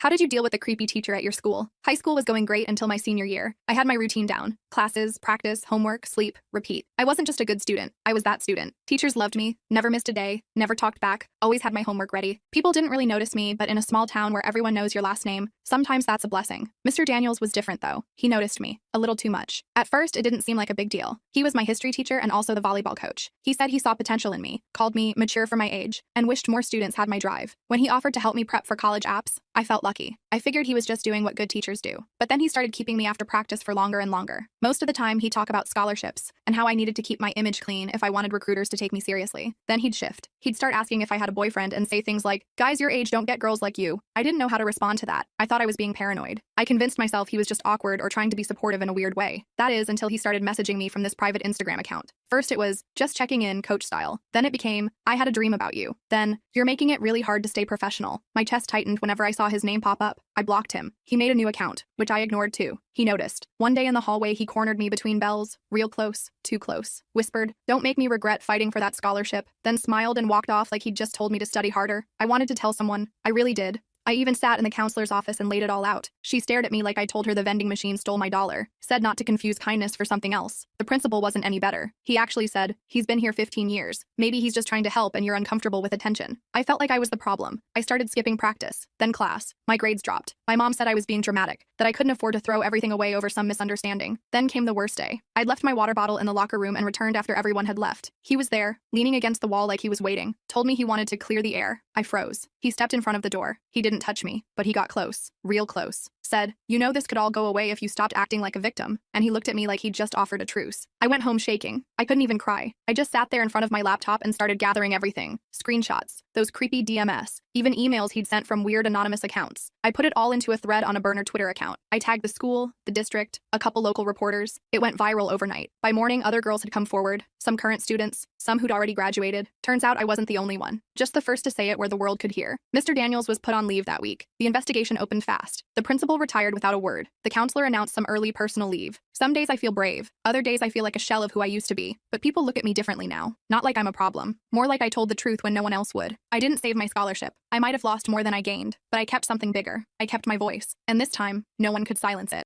How did you deal with the creepy teacher at your school? High school was going great until my senior year. I had my routine down. Classes, practice, homework, sleep, repeat. I wasn't just a good student. I was that student. Teachers loved me, never missed a day, never talked back, always had my homework ready. People didn't really notice me, but in a small town where everyone knows your last name, sometimes that's a blessing. Mr. Daniels was different though. He noticed me. A little too much. At first, it didn't seem like a big deal. He was my history teacher and also the volleyball coach. He said he saw potential in me, called me mature for my age, and wished more students had my drive. When he offered to help me prep for college apps, I felt lucky. I figured he was just doing what good teachers do. But then he started keeping me after practice for longer and longer. Most of the time, he'd talk about scholarships and how I needed to keep my image clean if I wanted recruiters to take me seriously. Then he'd shift. He'd start asking if I had a boyfriend and say things like, "Guys your age don't get girls like you." I didn't know how to respond to that. I thought I was being paranoid. I convinced myself he was just awkward or trying to be supportive in a weird way. That is, until he started messaging me from this private Instagram account. First it was, "Just checking in, coach style." Then it became, "I had a dream about you." Then, "You're making it really hard to stay professional." My chest tightened whenever I saw his name pop up. I blocked him. He made a new account, which I ignored too. He noticed. One day in the hallway, he cornered me between bells, real close, too close, whispered, "Don't make me regret fighting for that scholarship," then smiled and walked off like he'd just told me to study harder. I wanted to tell someone. I really did. I even sat in the counselor's office and laid it all out. She stared at me like I told her the vending machine stole my dollar, said not to confuse kindness for something else. The principal wasn't any better. He actually said, "He's been here 15 years. Maybe he's just trying to help and you're uncomfortable with attention." I felt like I was the problem. I started skipping practice, then class. My grades dropped. My mom said I was being dramatic, that I couldn't afford to throw everything away over some misunderstanding. Then came the worst day. I'd left my water bottle in the locker room and returned after everyone had left. He was there, leaning against the wall like he was waiting, told me he wanted to clear the air. I froze. He stepped in front of the door. He didn't touch me, but he got close, real close. Said, "You know this could all go away if you stopped acting like a victim." And he looked at me like he'd just offered a truce. I went home shaking. I couldn't even cry. I just sat there in front of my laptop and started gathering everything. Screenshots, those creepy DMS, even emails he'd sent from weird anonymous accounts. I put it all into a thread on a burner Twitter account. I tagged the school, the district, a couple local reporters. It went viral overnight. By morning, other girls had come forward, some current students, some who'd already graduated. Turns out I wasn't the only one. Just the first to say it where the world could hear. Mr. Daniels was put on leave that week. The investigation opened fast. The principal retired without a word. The counselor announced some early personal leave. Some days I feel brave. Other days I feel like a shell of who I used to be. But people look at me differently now. Not like I'm a problem. More like I told the truth when no one else would. I didn't save my scholarship. I might have lost more than I gained, but I kept something bigger. I kept my voice. And this time, no one could silence it.